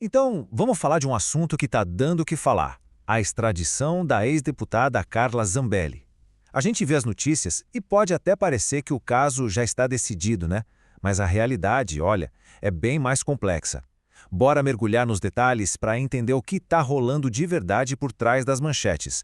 Então, vamos falar de um assunto que está dando o que falar: a extradição da ex-deputada Carla Zambelli. A gente vê as notícias e pode até parecer que o caso já está decidido, né? Mas a realidade, olha, é bem mais complexa. Bora mergulhar nos detalhes para entender o que está rolando de verdade por trás das manchetes.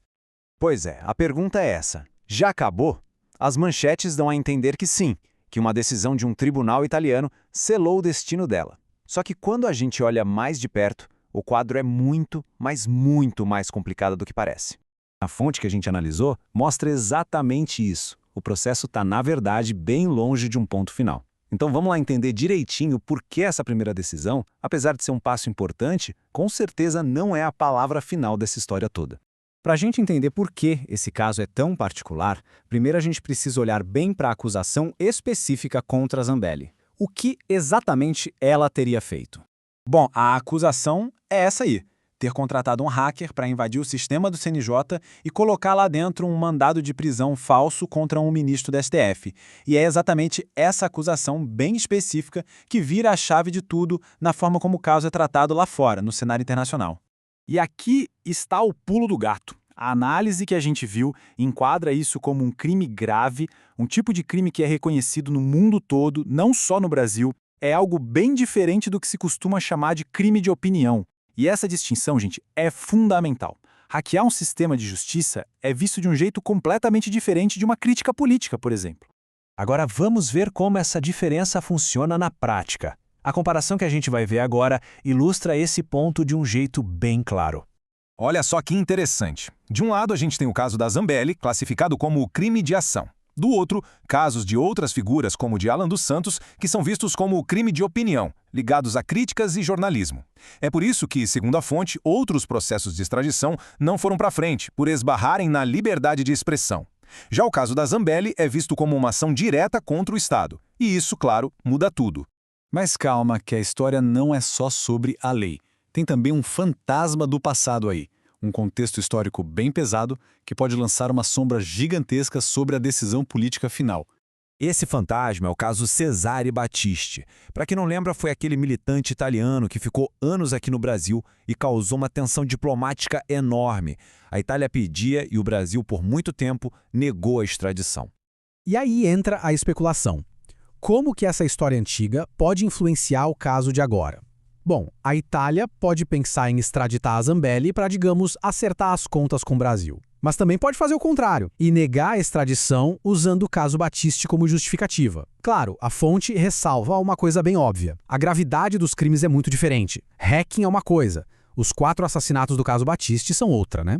Pois é, a pergunta é essa. Já acabou? As manchetes dão a entender que sim, que uma decisão de um tribunal italiano selou o destino dela. Só que quando a gente olha mais de perto, o quadro é muito, mas muito mais complicado do que parece. A fonte que a gente analisou mostra exatamente isso. O processo está, na verdade, bem longe de um ponto final. Então vamos lá entender direitinho por que essa primeira decisão, apesar de ser um passo importante, com certeza não é a palavra final dessa história toda. Para a gente entender por que esse caso é tão particular, primeiro a gente precisa olhar bem para a acusação específica contra a Zambelli. O que exatamente ela teria feito? Bom, a acusação é essa aí: ter contratado um hacker para invadir o sistema do CNJ e colocar lá dentro um mandado de prisão falso contra um ministro do STF. E é exatamente essa acusação bem específica que vira a chave de tudo na forma como o caso é tratado lá fora, no cenário internacional. E aqui está o pulo do gato. A análise que a gente viu enquadra isso como um crime grave, um tipo de crime que é reconhecido no mundo todo, não só no Brasil. É algo bem diferente do que se costuma chamar de crime de opinião. E essa distinção, gente, é fundamental. Hackear um sistema de justiça é visto de um jeito completamente diferente de uma crítica política, por exemplo. Agora vamos ver como essa diferença funciona na prática. A comparação que a gente vai ver agora ilustra esse ponto de um jeito bem claro. Olha só que interessante. De um lado, a gente tem o caso da Zambelli, classificado como crime de ação. Do outro, casos de outras figuras, como o de Alan dos Santos, que são vistos como crime de opinião, ligados a críticas e jornalismo. É por isso que, segundo a fonte, outros processos de extradição não foram para frente, por esbarrarem na liberdade de expressão. Já o caso da Zambelli é visto como uma ação direta contra o Estado. E isso, claro, muda tudo. Mas calma, que a história não é só sobre a lei. Tem também um fantasma do passado aí. Um contexto histórico bem pesado que pode lançar uma sombra gigantesca sobre a decisão política final. Esse fantasma é o caso Cesare Battisti. Para quem não lembra, foi aquele militante italiano que ficou anos aqui no Brasil e causou uma tensão diplomática enorme. A Itália pedia e o Brasil, por muito tempo, negou a extradição. E aí entra a especulação. Como que essa história antiga pode influenciar o caso de agora? Bom, a Itália pode pensar em extraditar a Zambelli para, digamos, acertar as contas com o Brasil. Mas também pode fazer o contrário e negar a extradição usando o caso Battisti como justificativa. Claro, a fonte ressalva uma coisa bem óbvia. A gravidade dos crimes é muito diferente. Hacking é uma coisa. Os 4 assassinatos do caso Battisti são outra, né?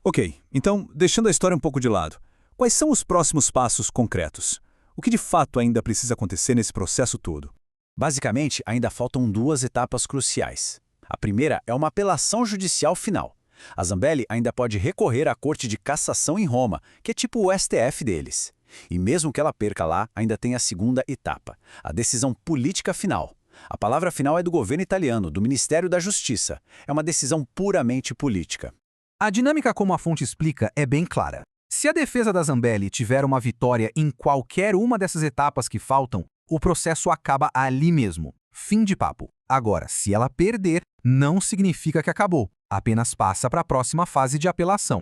Ok, então, deixando a história um pouco de lado, quais são os próximos passos concretos? O que de fato ainda precisa acontecer nesse processo todo? Basicamente, ainda faltam 2 etapas cruciais. A primeira é uma apelação judicial final. A Zambelli ainda pode recorrer à Corte de Cassação em Roma, que é tipo o STF deles. E mesmo que ela perca lá, ainda tem a segunda etapa, a decisão política final. A palavra final é do governo italiano, do Ministério da Justiça. É uma decisão puramente política. A dinâmica, como a fonte explica, é bem clara. Se a defesa da Zambelli tiver uma vitória em qualquer uma dessas etapas que faltam, o processo acaba ali mesmo. Fim de papo. Agora, se ela perder, não significa que acabou. Apenas passa para a próxima fase de apelação.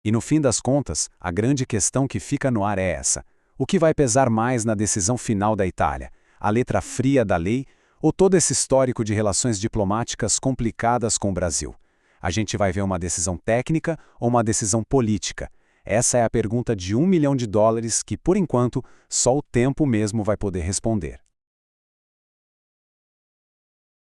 E no fim das contas, a grande questão que fica no ar é essa. O que vai pesar mais na decisão final da Itália? A letra fria da lei ou todo esse histórico de relações diplomáticas complicadas com o Brasil? A gente vai ver uma decisão técnica ou uma decisão política? Essa é a pergunta de $1 milhão que, por enquanto, só o tempo mesmo vai poder responder.